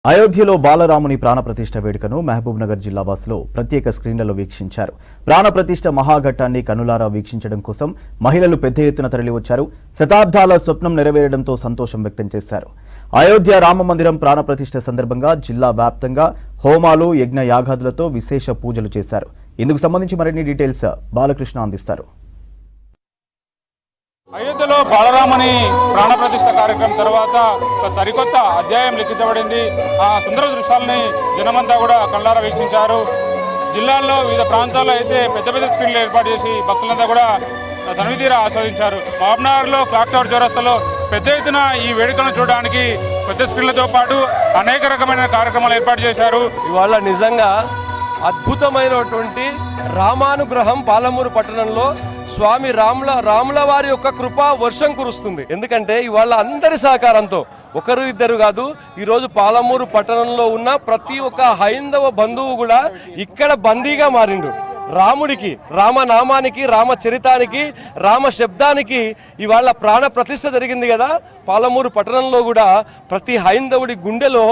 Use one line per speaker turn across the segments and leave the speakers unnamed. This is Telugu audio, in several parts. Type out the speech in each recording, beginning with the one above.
అయోధ్యలో బాలరాముని ప్రాణప్రతిష్ఠ వేడుకను మహబూబ్ నగర్ జిల్లా వాసులు ప్రత్యేక స్క్రీన్లలో వీక్షించారు. ప్రాణప్రతిష్ఠ మహాఘట్టాన్ని కనులారా వీక్షించడం కోసం మహిళలు పెద్ద ఎత్తున తరలివచ్చారు. శతాబ్దాల స్వప్నం నెరవేరడంతో సంతోషం వ్యక్తం చేశారు. అయోధ్య రామ మందిరం ప్రాణప్రతిష్ఠ సందర్భంగా జిల్లా వ్యాప్తంగా హోమాలు, యజ్ఞ యాగాదులతో విశేష పూజలు చేశారు. ఇందుకు సంబంధించి మరిన్ని డీటెయిల్స్ బాలకృష్ణ అందిస్తారు.
అయోధ్యలో బాలరాముని ప్రాణప్రతిష్ఠ కార్యక్రమం తర్వాత ఒక సరికొత్త అధ్యాయం లిఖించబడింది. ఆ సుందర దృశ్యాలని జనమంతా కూడా కళ్ళారా వీక్షించారు. జిల్లాల్లో వివిధ ప్రాంతాల్లో అయితే పెద్ద పెద్ద స్క్రీన్లు ఏర్పాటు చేసి భక్తులంతా కూడా తనివితీరా ఆస్వాదించారు. మహబూబ్నగర్లో క్లాక్ టవర్ చౌరస్తాలో పెద్ద ఎత్తున ఈ వేడుకను చూడడానికి పెద్ద స్క్రీన్లతో పాటు అనేక రకమైన కార్యక్రమాలు ఏర్పాటు చేశారు.
ఇవాళ నిజంగా అద్భుతమైనటువంటి రామానుగ్రహం పాలమూరు పట్టణంలో స్వామి రాముల వారి యొక్క కృపా వర్షం కురుస్తుంది. ఎందుకంటే ఇవాళ అందరి సహకారంతో ఒకరు ఇద్దరు కాదు, ఈరోజు పాలమూరు పట్టణంలో ఉన్న ప్రతి ఒక్క హైందవ బంధువు కూడా ఇక్కడ బందీగా మారిండు. రాముడికి, రామనామానికి, రామచరితానికి, రామ శబ్దానికి ఇవాళ ప్రాణ ప్రతిష్ఠ జరిగింది కదా. పాలమూరు పట్టణంలో కూడా ప్రతి హైందవుడి గుండెలో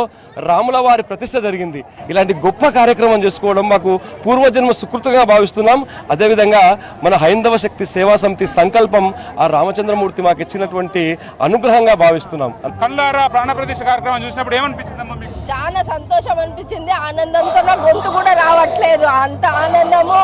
రాముల వారి ప్రతిష్ఠ జరిగింది. ఇలాంటి గొప్ప కార్యక్రమం చేసుకోవడం మాకు పూర్వజన్మ సుకృతంగా భావిస్తున్నాం. అదేవిధంగా మన హైందవ శక్తి సేవా సమితి సంకల్పం ఆ రామచంద్రమూర్తి మాకు ఇచ్చినటువంటి అనుగ్రహంగా భావిస్తున్నాం.
కళ్ళారా ప్రాణ ప్రతిష్ఠ కార్యక్రమం చూసినప్పుడు ఏమనిపించిందమ్మా?
చాలా సంతోషం అనిపించింది. ఆనందంతో నా గొంతు కూడా రావట్లేదు, అంత ఆనందము,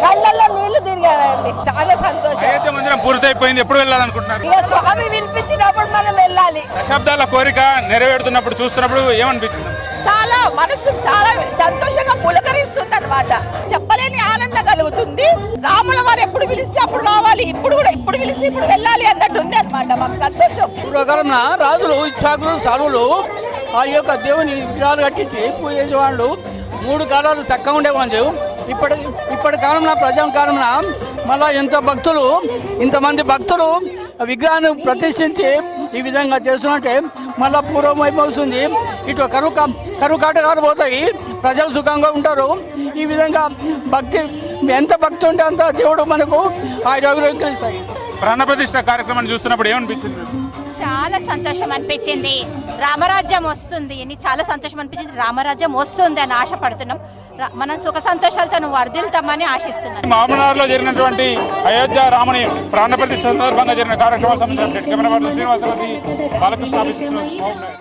కళ్ళల్లో నీళ్లు తిరిగాయండి. చాలా సంతోషం.
అయోధ్య మందిరం పూర్తయిపోయింది, ఎప్పుడు వెళ్ళాలనుకుంటున్నారు?
ఇక స్వామి వినిపించినప్పుడు మనం వెళ్ళాలి.
దశాబ్దాల కోరిక నెరవేరుతున్నప్పుడు చూస్తున్నప్పుడు ఏమనిపించింది?
చాలా మనసు చాలా సంతోషంగా పులకరిస్తుంది అనమాట. చెప్పలేని ఆనందం కలుగుతుంది. రాముల వారు ఎప్పుడు పిలిస్తే అప్పుడు రావాలి, ఇప్పుడు కూడా ఇప్పుడు పిలిస్తే ఇప్పుడు వెళ్ళాలి అన్నట్టు ఉంది అనమాట. మాకు సంతోషం.
పూర్వకాలం రాజులు, ఇచ్చాకులు, సాలువులు ఆ యొక్క దేవుని విగ్రహాలు కట్టించి పూజ చేసేవాళ్ళు. 3 కాలాలు చక్కగా ఉండేవాళ్ళు. ఇప్పటి కాలంలో ప్రజల కాలంలో మళ్ళీ ఇంతమంది భక్తులు విగ్రహాన్ని ప్రతిష్ఠించి ఈ విధంగా చేస్తున్నట్టే మళ్ళీ పూర్వం అయిపోతుంది. ఇటు కరువు కాటకాలు పోతాయి, ప్రజలు సుఖంగా ఉంటారు. ఈ విధంగా ఎంత భక్తి ఉంటే అంత దేవుడు మనకు ఆరోగ్యస్తాయి.
ప్రాణప్రతిష్ఠ కార్యక్రమాన్ని చూస్తున్నప్పుడు ఏమనిపించింది?
చాలా సంతోషం అనిపించింది. రామరాజ్యం వస్తుంది అని చాలా సంతోషం అనిపించింది. రామరాజ్యం వస్తుంది అని ఆశపడుతున్నాం. మనం సుఖ సంతోషాలతో వర్ధిల్తామని ఆశిస్తున్నాం.
మహబూబ్నగర్లో జరిగినటువంటి అయోధ్య రాముని ప్రాణప్రతిష్ఠ సందర్భంగా జరిగిన కార్యక్రమాల సంబంధించి కెమెరా పర్సన్ శ్రీనివాసరావు, బాలకృష్ణ.